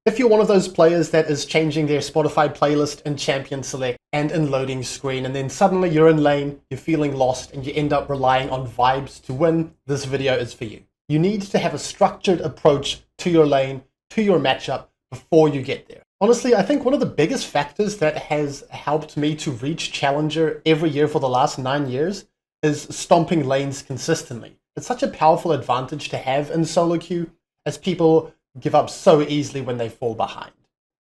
If you're one of those players that is changing their Spotify playlist in champion select and in loading screen, and then suddenly you're in lane, you're feeling lost, and you end up relying on vibes to win, this video is for you. You need to have a structured approach to your lane, to your matchup, before you get there. Honestly, I think one of the biggest factors that has helped me to reach Challenger every year for the last 9 years is stomping lanes consistently. It's such a powerful advantage to have in solo queue, as people give up so easily when they fall behind.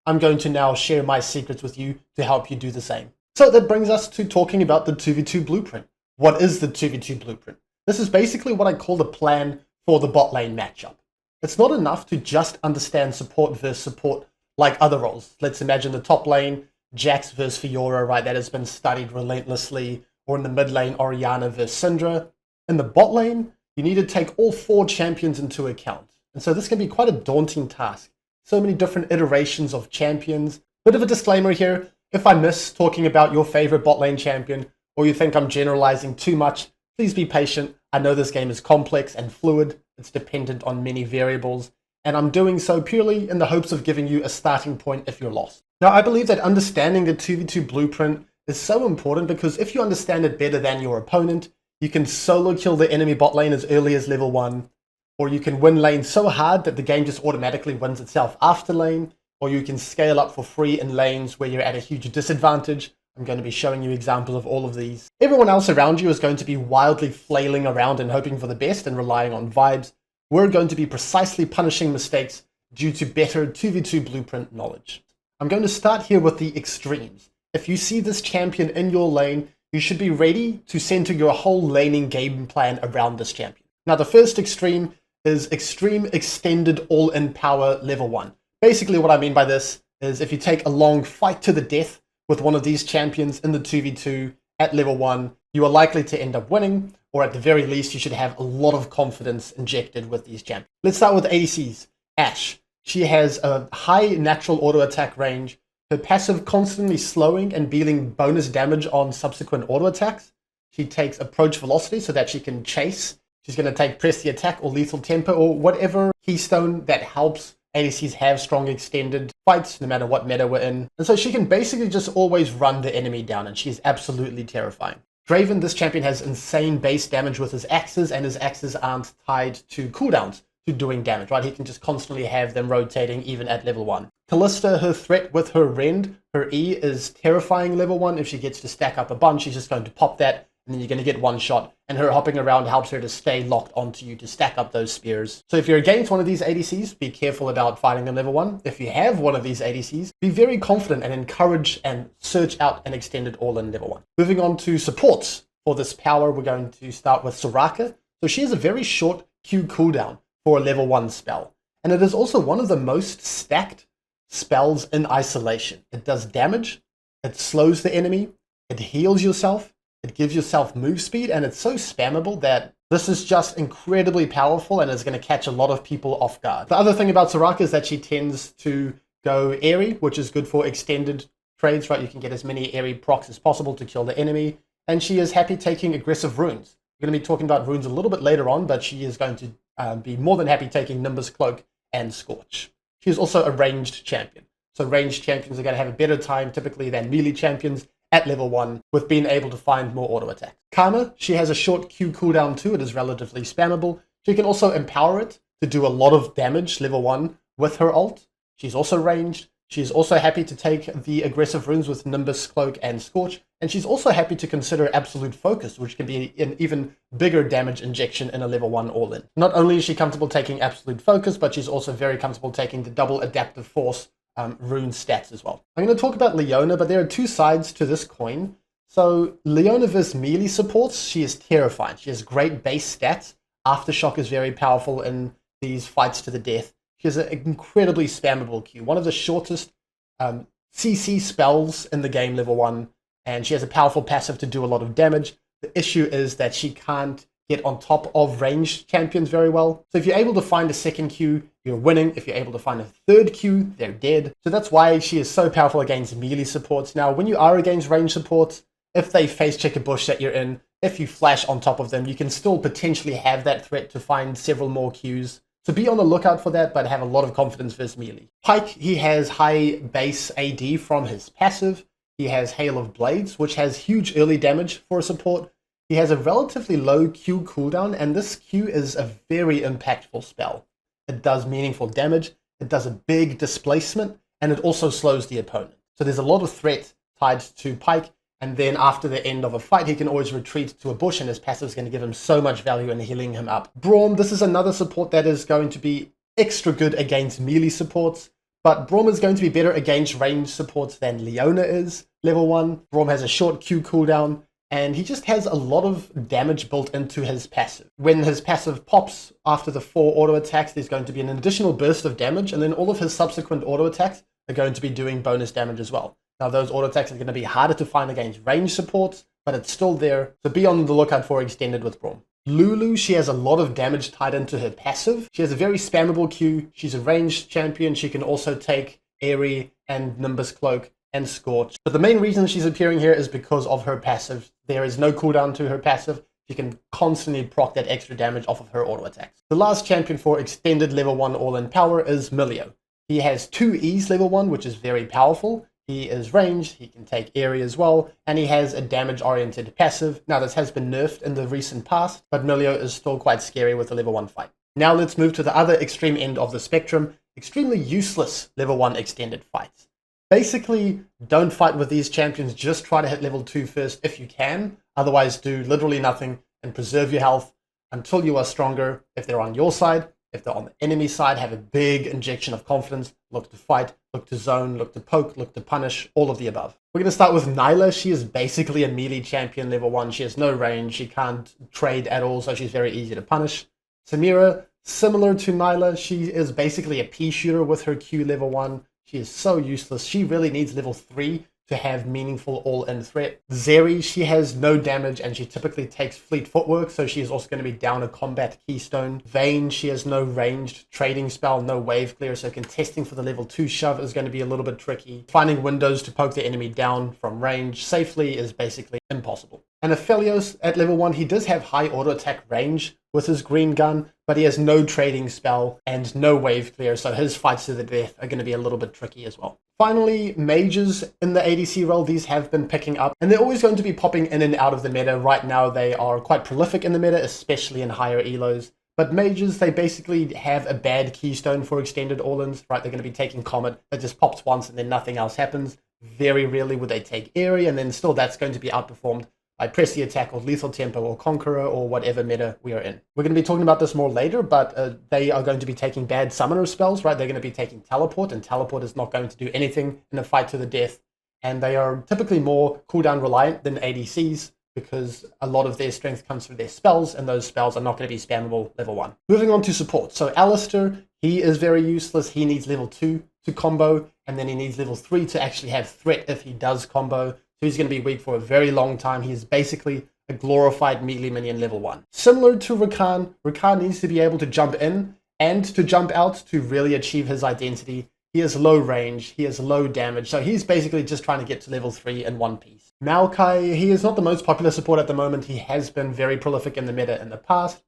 I'm going to now share my secrets with you to help you do the same. So that brings us to talking about the 2v2 blueprint. What is the 2v2 blueprint? This is basically what I call the plan for the bot lane matchup. It's not enough to just understand support versus support like other roles. Let's imagine the top lane, Jax versus Fiora, right? That has been studied relentlessly. Or in the mid lane, Orianna versus Syndra. In the bot lane, you need to take all 4 champions into account. And so this can be quite a daunting task. So many different iterations of champions. Bit of a disclaimer here, if I miss talking about your favorite bot lane champion, or you think I'm generalizing too much, please be patient. I know this game is complex and fluid. It's dependent on many variables. And I'm doing so purely in the hopes of giving you a starting point if you're lost. Now, I believe that understanding the 2v2 blueprint is so important because if you understand it better than your opponent, you can solo kill the enemy bot lane as early as level 1, or you can win lane so hard that the game just automatically wins itself after lane, or you can scale up for free in lanes where you're at a huge disadvantage. I'm going to be showing you examples of all of these. Everyone else around you is going to be wildly flailing around and hoping for the best and relying on vibes. We're going to be precisely punishing mistakes due to better 2v2 blueprint knowledge. I'm going to start here with the extremes. If you see this champion in your lane, you should be ready to center your whole laning game plan around this champion. Now, the first extreme is extreme extended all-in power level 1. Basically what I mean by this is if you take a long fight to the death with one of these champions in the 2v2 at level 1, you are likely to end up winning, or at the very least you should have a lot of confidence injected with these champions. Let's start with ADCs. Ashe. She has a high natural auto attack range, her passive constantly slowing and dealing bonus damage on subsequent auto attacks. She takes approach velocity so that she can chase. She's going to take press the attack or lethal tempo or whatever keystone that helps ADCs have strong extended fights no matter what meta we're in. And so she can basically just always run the enemy down, and she's absolutely terrifying. Draven, this champion has insane base damage with his axes, and his axes aren't tied to cooldowns to doing damage, right? He can just constantly have them rotating even at level 1. Kalista, her threat with her Rend, her E is terrifying level 1. If she gets to stack up a bunch, she's just going to pop that, and then you're going to get one shot, and her hopping around helps her to stay locked onto you to stack up those spears. So if you're against one of these ADCs, be careful about fighting them level 1. If you have one of these ADCs, be very confident and encourage and search out an extended all-in level 1. Moving on to supports. For this power, we're going to start with Soraka. So she has a very short Q cooldown for a level 1 spell, and it is also one of the most stacked spells in isolation. It does damage, it slows the enemy, it heals yourself, it gives yourself move speed, and it's so spammable that this is just incredibly powerful and is going to catch a lot of people off guard. The other thing about Soraka is that she tends to go airy, which is good for extended trades, right? You can get as many airy procs as possible to kill the enemy, and she is happy taking aggressive runes. We're going to be talking about runes a little bit later on, but she is going to be more than happy taking Nimbus Cloak and Scorch. She is also a ranged champion. So ranged champions are going to have a better time typically than melee champions at level 1 with being able to find more auto attacks. Karma, she has a short Q cooldown too. It is relatively spammable. She can also empower it to do a lot of damage level 1 with her ult. She's also ranged. She's also happy to take the aggressive runes with Nimbus Cloak and Scorch. And she's also happy to consider Absolute Focus, which can be an even bigger damage injection in a level 1 all-in. Not only is she comfortable taking Absolute Focus, but she's also very comfortable taking the double Adaptive Force rune stats as well. I'm going to talk about Leona, but there are two sides to this coin. So Leona versus melee supports, she is terrifying. She has great base stats. Aftershock is very powerful in these fights to the death. She has an incredibly spammable Q, one of the shortest CC spells in the game, level 1, and she has a powerful passive to do a lot of damage. The issue is that she can't get on top of ranged champions very well. So if you're able to find a second Q, you're winning. If you're able to find a third Q, they're dead. So that's why she is so powerful against melee supports. Now, when you are against ranged supports, if they face check a bush that you're in, if you flash on top of them, you can still potentially have that threat to find several more Qs. So be on the lookout for that, but have a lot of confidence versus melee. Pyke, he has high base AD from his passive. He has Hail of Blades, which has huge early damage for a support. He has a relatively low Q cooldown, and this Q is a very impactful spell. It does meaningful damage, it does a big displacement, and it also slows the opponent. So there's a lot of threat tied to Pyke, and then after the end of a fight, he can always retreat to a bush, and his passive is going to give him so much value in healing him up. Braum, this is another support that is going to be extra good against melee supports, but Braum is going to be better against range supports than Leona is. Level 1, Braum has a short Q cooldown, and he just has a lot of damage built into his passive. When his passive pops after the 4 auto attacks, there's going to be an additional burst of damage, and then all of his subsequent auto attacks are going to be doing bonus damage as well. Now, those auto attacks are going to be harder to find against range supports, but it's still there, so be on the lookout for extended with Braum. Lulu, she has a lot of damage tied into her passive. She has a very spammable Q. She's a ranged champion. She can also take Airy and Nimbus Cloak and Scorch. But the main reason she's appearing here is because of her passive. There is no cooldown to her passive. She can constantly proc that extra damage off of her auto attacks. The last champion for extended level 1 all-in power is Milio. He has 2 E's level 1, which is very powerful. He is ranged, he can take Airy as well, and he has a damage-oriented passive. Now, this has been nerfed in the recent past, but Milio is still quite scary with a level 1 fight. Now let's move to the other extreme end of the spectrum, extremely useless level 1 extended fights. Basically, don't fight with these champions, just try to hit level 2 first if you can, otherwise do literally nothing and preserve your health until you are stronger. If they're on your side, if they're on the enemy side, have a big injection of confidence, look to fight, look to zone, look to poke, look to punish, all of the above. We're going to start with Nilah. She is basically a melee champion level 1. She has no range, she can't trade at all, so she's very easy to punish. Samira, similar to Nilah, she is basically a P shooter with her Q level 1. She is so useless. She really needs level 3 to have meaningful all-in threat. Zeri, she has no damage and she typically takes fleet footwork, so she is also going to be down a combat keystone. Vayne, she has no ranged trading spell, no wave clear, so contesting for the level 2 shove is going to be a little bit tricky. Finding windows to poke the enemy down from range safely is basically impossible. And Aphelios at level 1, he does have high auto attack range with his green gun, but he has no trading spell and no wave clear, so his fights to the death are going to be a little bit tricky as well. Finally, mages in the ADC role, these have been picking up, and they're always going to be popping in and out of the meta. Right now, they are quite prolific in the meta, especially in higher elos. But mages, they basically have a bad keystone for extended all-ins, right? They're going to be taking Comet that just pops once and then nothing else happens. Very rarely would they take Airy, and then still that's going to be outperformed by Pressy Attack or Lethal Tempo or Conqueror or whatever meta we are in. We're going to be talking about this more later, but they are going to be taking bad summoner spells, right? They're going to be taking Teleport, and Teleport is not going to do anything in a fight to the death. And they are typically more cooldown reliant than ADCs because a lot of their strength comes through their spells, and those spells are not going to be spammable level 1. Moving on to support. So Alistar, he is very useless. He needs level 2 to combo, and then he needs level 3 to actually have threat if he does combo. So he's going to be weak for a very long time. He's basically a glorified melee minion level 1. Similar to Rakan, Rakan needs to be able to jump in and to jump out to really achieve his identity. He has low range, he has low damage, so he's basically just trying to get to level 3 in one piece. Maokai, he is not the most popular support at the moment. He has been very prolific in the meta in the past,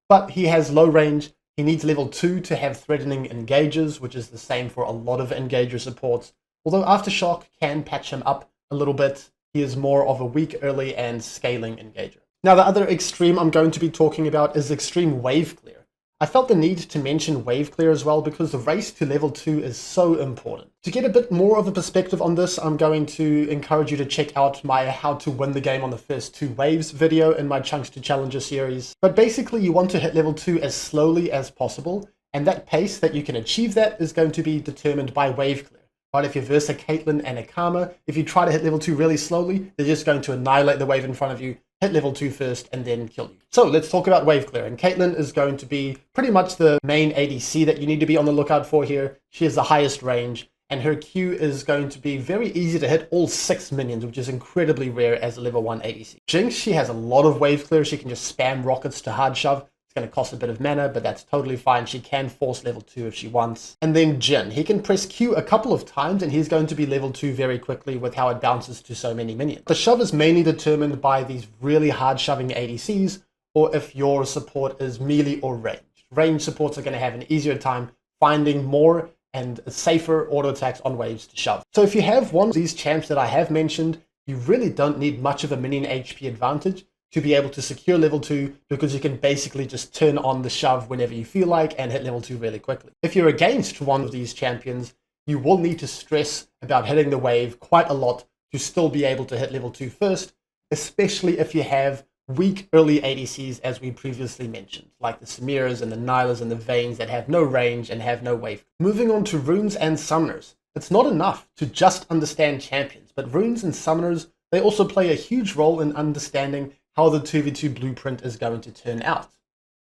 but he has low range. He needs level 2 to have threatening engages, which is the same for a lot of engager supports. Although Aftershock can patch him up a little bit, he is more of a weak early and scaling engager. Now, the other extreme I'm going to be talking about is extreme wave clear. I felt the need to mention wave clear as well because the race to level 2 is so important. To get a bit more of a perspective on this, I'm going to encourage you to check out my How to Win the Game on the First 2 Waves video in my Chunks to Challenger series. But basically, you want to hit level 2 as slowly as possible, and that pace that you can achieve that is going to be determined by wave clear. Right, if you verse a Caitlyn and a Karma, if you try to hit level 2 really slowly, they're just going to annihilate the wave in front of you, hit level 2 first, and then kill you. So let's talk about wave clear. And Caitlyn is going to be pretty much the main ADC that you need to be on the lookout for here. She has the highest range, and her Q is going to be very easy to hit all 6 minions, which is incredibly rare as a level 1 ADC. Jinx, she has a lot of wave clear. She can just spam rockets to hard shove. Going to cost a bit of mana, but that's totally fine. She can force level 2 if she wants. And then Jhin, he can press Q a couple of times and he's going to be level 2 very quickly with how it bounces to so many minions. The shove is mainly determined by these really hard shoving ADCs, or if your support is melee or ranged. range supports are going to have an easier time finding more and safer auto attacks on waves to shove. So if you have one of these champs that I have mentioned, you really don't need much of a minion HP advantage to be able to secure level 2, because you can basically just turn on the shove whenever you feel like and hit level 2 really quickly. If you're against one of these champions, you will need to stress about hitting the wave quite a lot to still be able to hit level 2 first, especially if you have weak early ADCs, as we previously mentioned, like the Samiras and the Nylas and the Vaynes that have no range and have no wave. Moving on to runes and summoners. It's not enough to just understand champions, but runes and summoners, they also play a huge role in understanding how the 2v2 blueprint is going to turn out.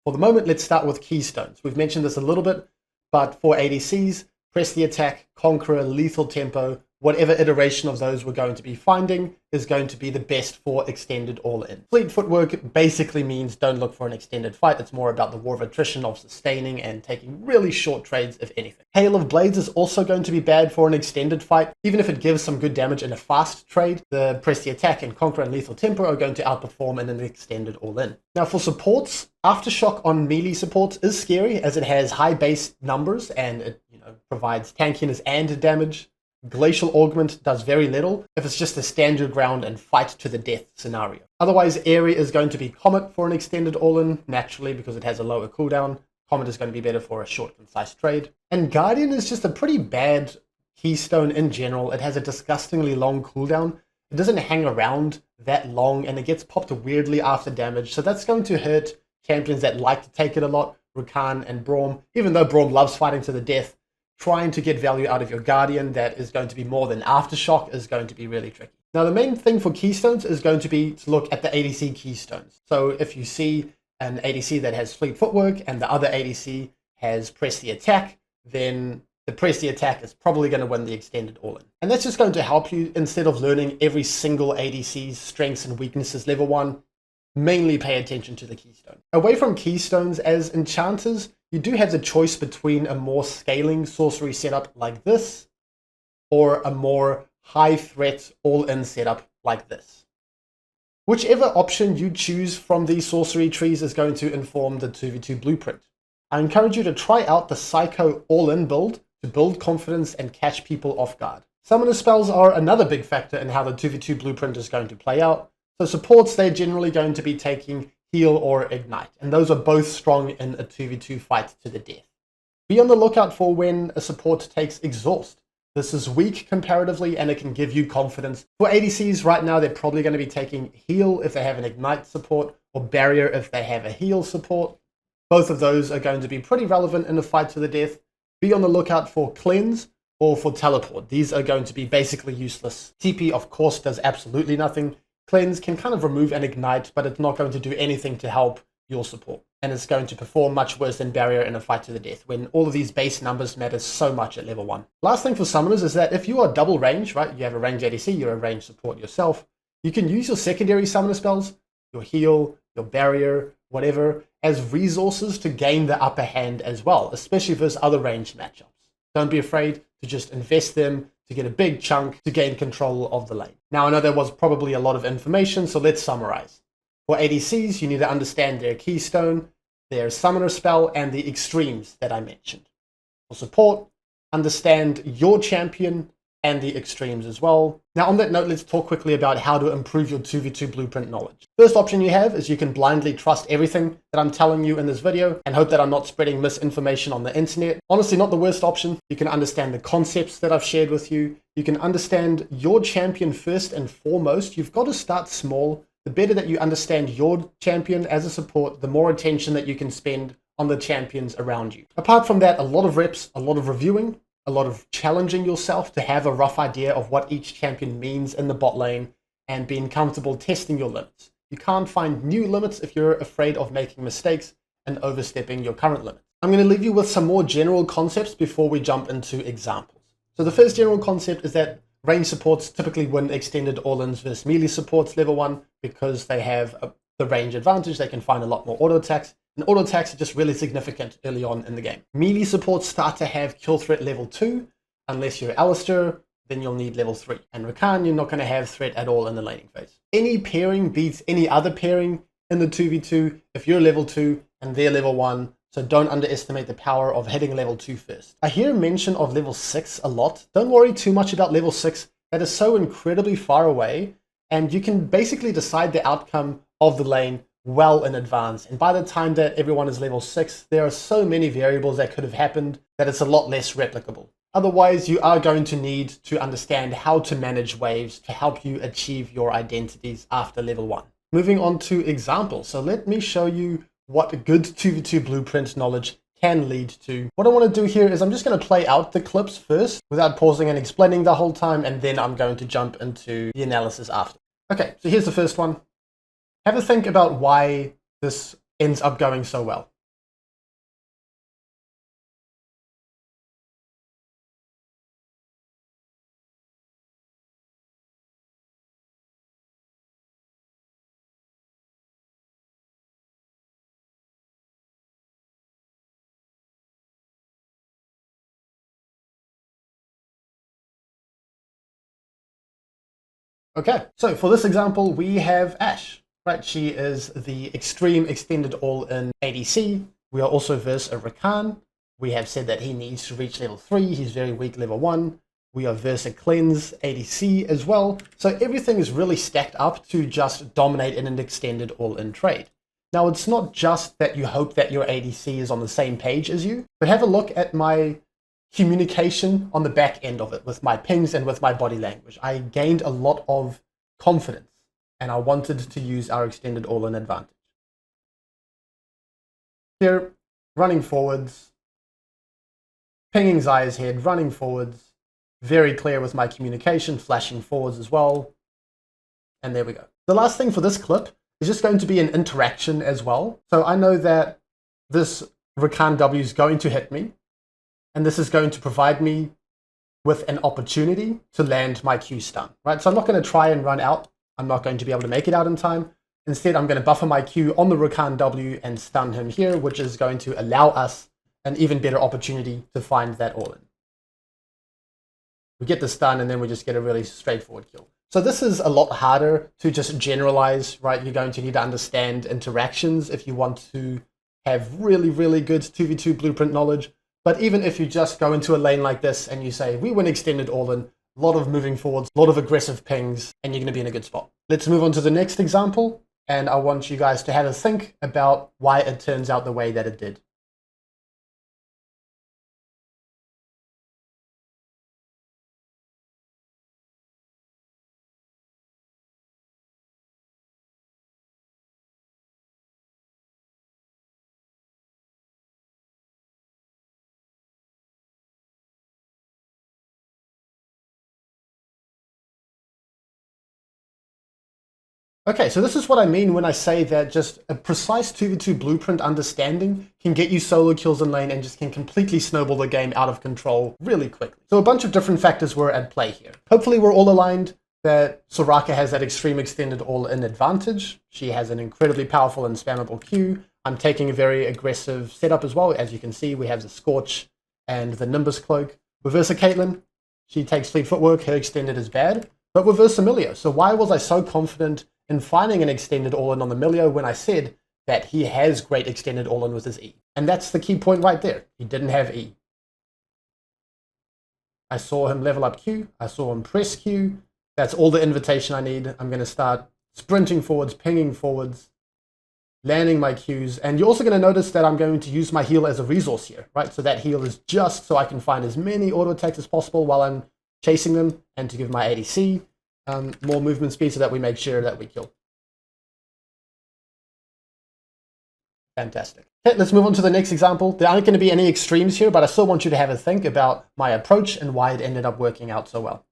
For the moment, let's start with keystones. We've mentioned this a little bit, but for ADCs, press the attack, conqueror, lethal tempo, whatever iteration of those we're going to be finding is going to be the best for extended all-in. Fleet footwork basically means don't look for an extended fight. It's more about the war of attrition, of sustaining and taking really short trades, if anything. Hail of Blades is also going to be bad for an extended fight. Even if it gives some good damage in a fast trade, the press the attack and conqueror and lethal tempo are going to outperform in an extended all-in. Now for supports, Aftershock on melee supports is scary, as it has high base numbers and it provides tankiness and damage. Glacial Augment does very little if it's just a stand your ground and fight to the death scenario. Otherwise, Airy is going to be Comet for an extended all-in, naturally, because it has a lower cooldown. Comet is going to be better for a short, concise trade. And Guardian is just a pretty bad keystone in general. It has a disgustingly long cooldown. It doesn't hang around that long, and it gets popped weirdly after damage, so that's going to hurt champions that like to take it a lot, Rakan and Braum. Even though Braum loves fighting to the death, trying to get value out of your Guardian that is going to be more than Aftershock is going to be really tricky. Now, the main thing for keystones is going to be to look at the ADC keystones. So if you see an ADC that has fleet footwork and the other ADC has press the attack, then the press the attack is probably going to win the extended all-in. And that's just going to help you, instead of learning every single ADC's strengths and weaknesses level 1, mainly pay attention to the keystone. Away from keystones, as enchanters, you do have the choice between a more scaling sorcery setup like this, or a more high threat all-in setup like this. Whichever option you choose from these sorcery trees is going to inform the 2v2 blueprint. I encourage you to try out the Psycho all-in build to build confidence and catch people off guard. Summoner spells are another big factor in how the 2v2 blueprint is going to play out. So supports, they're generally going to be taking heal or ignite, and those are both strong in a 2v2 fight to the death. Be on the lookout for when a support takes exhaust. This is weak comparatively, and it can give you confidence. For ADCs right now, they're probably going to be taking heal if they have an ignite support, or barrier if they have a heal support. Both of those are going to be pretty relevant in a fight to the death. Be on the lookout for cleanse or for teleport. These are going to be basically useless. TP, of course, does absolutely nothing. Cleanse can kind of remove an ignite, but it's not going to do anything to help your support. And it's going to perform much worse than barrier in a fight to the death, when all of these base numbers matter so much at level 1. Last thing for summoners is that if you are double range, right, you have a range ADC, you're a range support yourself, you can use your secondary summoner spells, your heal, your barrier, whatever, as resources to gain the upper hand as well, especially versus other ranged matchups. Don't be afraid to just invest them to get a big chunk to gain control of the lane. Now, I know there was probably a lot of information, so let's summarize. For ADCs, you need to understand their keystone, their summoner spell, and the extremes that I mentioned. For support, understand your champion and the extremes as well. Now, on that note, let's talk quickly about how to improve your 2v2 blueprint knowledge. First option you have is you can blindly trust everything that I'm telling you in this video and hope that I'm not spreading misinformation on the internet. Honestly, not the worst option. You can understand the concepts that I've shared with you. You can understand your champion first and foremost. You've got to start small. The better that you understand your champion as a support, the more attention that you can spend on the champions around you. Apart from that, a lot of reps, a lot of reviewing, a lot of challenging yourself to have a rough idea of what each champion means in the bot lane, and being comfortable testing your limits. You can't find new limits if you're afraid of making mistakes and overstepping your current limit. I'm going to leave you with some more general concepts before we jump into examples. So the first general concept is that range supports typically win extended all-ins versus melee supports level 1 because they have the range advantage. They can find a lot more auto attacks. And auto attacks are just really significant early on in the game. Melee supports start to have kill threat level 2. Unless you're Alistar, then you'll need level 3. And Rakan, you're not going to have threat at all in the laning phase. Any pairing beats any other pairing in the 2v2. If you're level 2 and they're level 1, So don't underestimate the power of hitting level 2 first. I hear mention of level 6 a lot. Don't worry too much about level 6. That is so incredibly far away, and you can basically decide the outcome of the lane well in advance. And by the time that everyone is level 6, there are so many variables that could have happened that it's a lot less replicable. Otherwise, you are going to need to understand how to manage waves to help you achieve your identities after level 1. Moving on to examples. So let me show you what good 2v2 blueprint knowledge can lead to. What I want to do here is I'm just going to play out the clips first without pausing and explaining the whole time, and then I'm going to jump into the analysis after. Okay, so here's the first one. Have a think about why this ends up going so well. Okay, so for this example, we have Ashe, right? She is the extreme extended all-in ADC. We are also versus a Rakan. We have said that he needs to reach level 3. He's very weak level 1. We are versus a Cleanse ADC as well. So everything is really stacked up to just dominate in an extended all-in trade. Now, it's not just that you hope that your ADC is on the same page as you, but have a look at my communication on the back end of it with my pings and with my body language. I gained a lot of confidence, and I wanted to use our extended all-in advantage. Here, running forwards, pinging Xayah's head, running forwards, very clear with my communication, flashing forwards as well, and there we go. The last thing for this clip is just going to be an interaction as well. So I know that this Rakan W is going to hit me, and this is going to provide me with an opportunity to land my Q stun, right? So I'm not going to try and run out. I'm not going to be able to make it out in time. Instead, I'm going to buffer my Q on the Rakan W and stun him here, which is going to allow us an even better opportunity to find that all-in. We get the stun, and then we just get a really straightforward kill. So this is a lot harder to just generalize, right? You're going to need to understand interactions if you want to have really, really good 2v2 blueprint knowledge. But even if you just go into a lane like this and you say, we win extended all-in, a lot of moving forwards, a lot of aggressive pings, and you're going to be in a good spot. Let's move on to the next example, and I want you guys to have a think about why it turns out the way that it did. Okay, so this is what I mean when I say that just a precise 2v2 blueprint understanding can get you solo kills in lane and just can completely snowball the game out of control really quickly. So a bunch of different factors were at play here. Hopefully we're all aligned that Soraka has that extreme extended all-in advantage. She has an incredibly powerful and spammable Q. I'm taking a very aggressive setup as well. As you can see, we have the Scorch and the Nimbus Cloak. With Versa Caitlyn, she takes Fleet Footwork, her extended is bad. But with Versa Milio, so why was I so confident in finding an extended all-in on the Milio when I said that he has great extended all-in with his E? And that's the key point right there. He didn't have E. I saw him level up Q. I saw him press Q. That's all the invitation I need. I'm going to start sprinting forwards, pinging forwards, landing my Qs. And you're also going to notice that I'm going to use my heal as a resource here, right? So that heal is just so I can find as many auto attacks as possible while I'm chasing them, and to give my ADC more movement speed so that we make sure that we kill. Fantastic. Okay, let's move on to the next example. There aren't going to be any extremes here, but I still want you to have a think about my approach and why it ended up working out so well.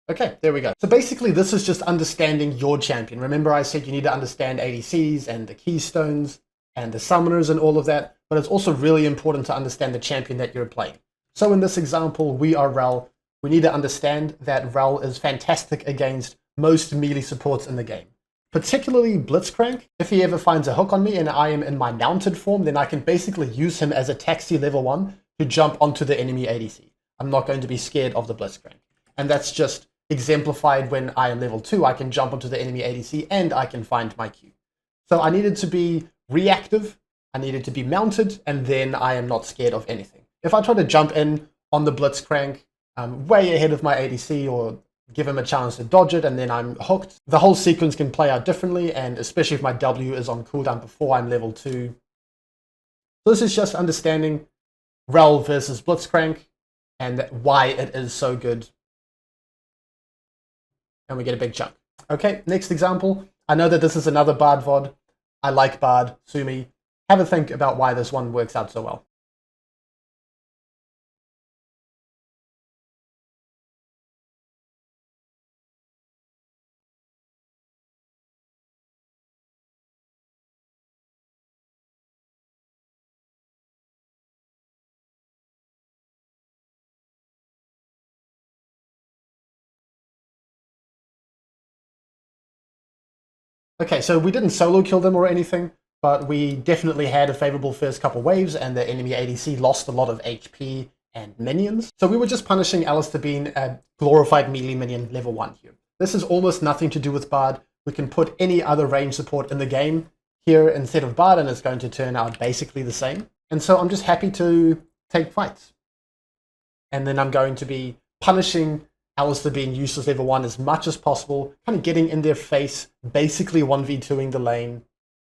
Okay, there we go. So basically this is just understanding your champion. Remember I said you need to understand ADCs and the keystones and the summoners and all of that, but it's also really important to understand the champion that you're playing. So in this example, we are Rell. We need to understand that Rell is fantastic against most melee supports in the game. particularly Blitzcrank. If he ever finds a hook on me and I am in my mounted form, then I can basically use him as a taxi level 1 to jump onto the enemy ADC. I'm not going to be scared of the Blitzcrank. And that's just exemplified when I am level 2. I can jump onto the enemy ADC and I can find my Q. So I needed to be reactive, I needed to be mounted, and then I am not scared of anything. If I try to jump in on the Blitzcrank way ahead of my ADC or give him a chance to dodge it and then I'm hooked, the whole sequence can play out differently, and especially if my W is on cooldown before I'm level 2. So this is just understanding Rel versus Blitzcrank and why it is so good. And we get a big chunk. Okay, next example. I know that this is another Bard VOD. I like Bard, sue me. Have a think about why this one works out so well. Okay, so we didn't solo kill them or anything, but we definitely had a favorable first couple waves, and the enemy ADC lost a lot of HP and minions. So we were just punishing Alistar being a glorified melee minion level 1 here. This has almost nothing to do with Bard. We can put any other range support in the game here instead of Bard, and it's going to turn out basically the same. And so I'm just happy to take fights. And then I'm going to be punishing Alistar being useless level 1 as much as possible, kind of getting in their face, basically 1v2ing the lane.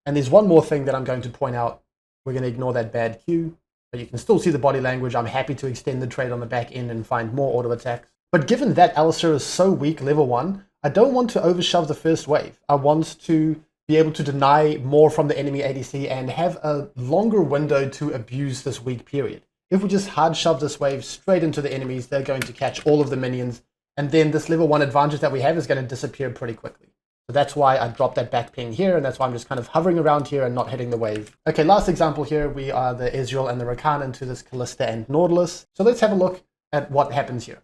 And there's one more thing that I'm going to point out. We're going to ignore that bad Q, but you can still see the body language. I'm happy to extend the trade on the back end and find more auto attacks. But given that Alistar is so weak level 1, I don't want to overshove the first wave. I want to be able to deny more from the enemy ADC and have a longer window to abuse this weak period. If we just hard shove this wave straight into the enemies, they're going to catch all of the minions, and then this level 1 advantage that we have is going to disappear pretty quickly. So that's why I dropped that back ping here, and that's why I'm just kind of hovering around here and not hitting the wave. Okay, last example here, we are the Ezreal and the Rakan into this Kalista and Nautilus. So let's have a look at what happens here.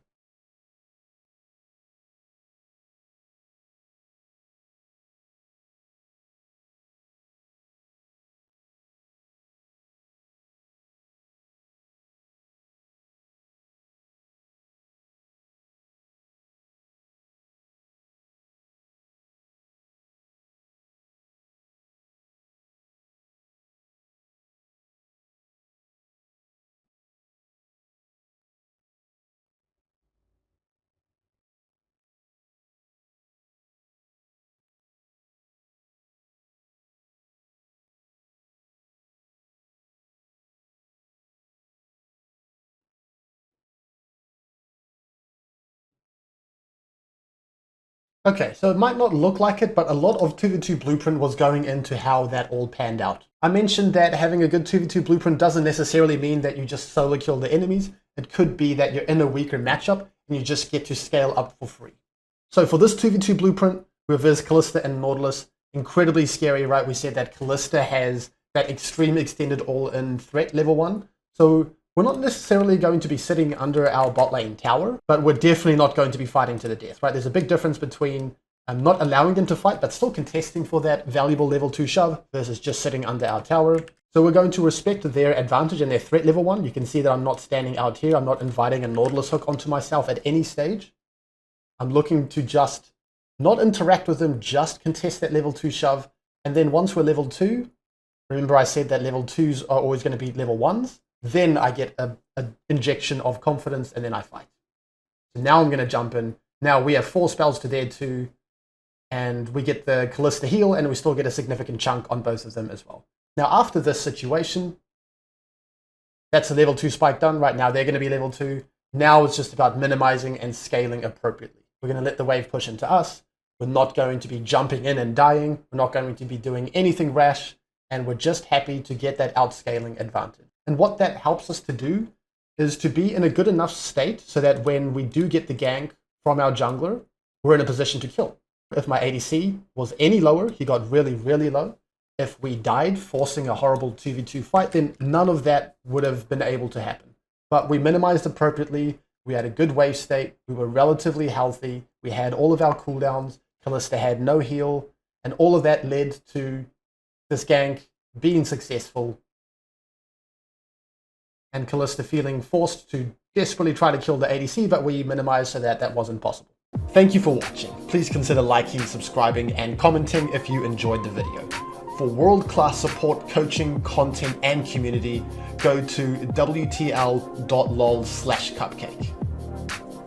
Okay, so it might not look like it, but a lot of 2v2 Blueprint was going into how that all panned out. I mentioned that having a good 2v2 Blueprint doesn't necessarily mean that you just solo kill the enemies. It could be that you're in a weaker matchup and you just get to scale up for free. So for this 2v2 Blueprint, we verse Kalista and Nautilus. Incredibly scary, right? We said that Kalista has that extreme extended all-in threat level 1. So we're not necessarily going to be sitting under our bot lane tower, but we're definitely not going to be fighting to the death, right? There's a big difference between not allowing them to fight, but still contesting for that valuable level 2 shove versus just sitting under our tower. So we're going to respect their advantage and their threat level 1. You can see that I'm not standing out here. I'm not inviting a Nautilus hook onto myself at any stage. I'm looking to just not interact with them, just contest that level 2 shove. And then once we're level 2, remember I said that level 2s are always going to be level 1s. Then I get an injection of confidence, and then I fight. So now I'm going to jump in. Now we have 4 spells to their 2, and we get the Kalista heal, and we still get a significant chunk on both of them as well. Now after this situation, that's a level 2 spike done. Right now they're going to be level 2. Now it's just about minimizing and scaling appropriately. We're going to let the wave push into us. We're not going to be jumping in and dying. We're not going to be doing anything rash, and we're just happy to get that outscaling advantage. And what that helps us to do is to be in a good enough state so that when we do get the gank from our jungler, we're in a position to kill. If my ADC was any lower, he got really, really low. If we died forcing a horrible 2v2 fight, then none of that would have been able to happen. But we minimized appropriately. We had a good wave state. We were relatively healthy. We had all of our cooldowns. Kalista had no heal. And all of that led to this gank being successful and Kalista feeling forced to desperately try to kill the ADC, but we minimized so that that wasn't possible. Thank you for watching. Please consider liking, subscribing, and commenting if you enjoyed the video. For world-class support, coaching, content, and community, go to wtl.lol/cupcake.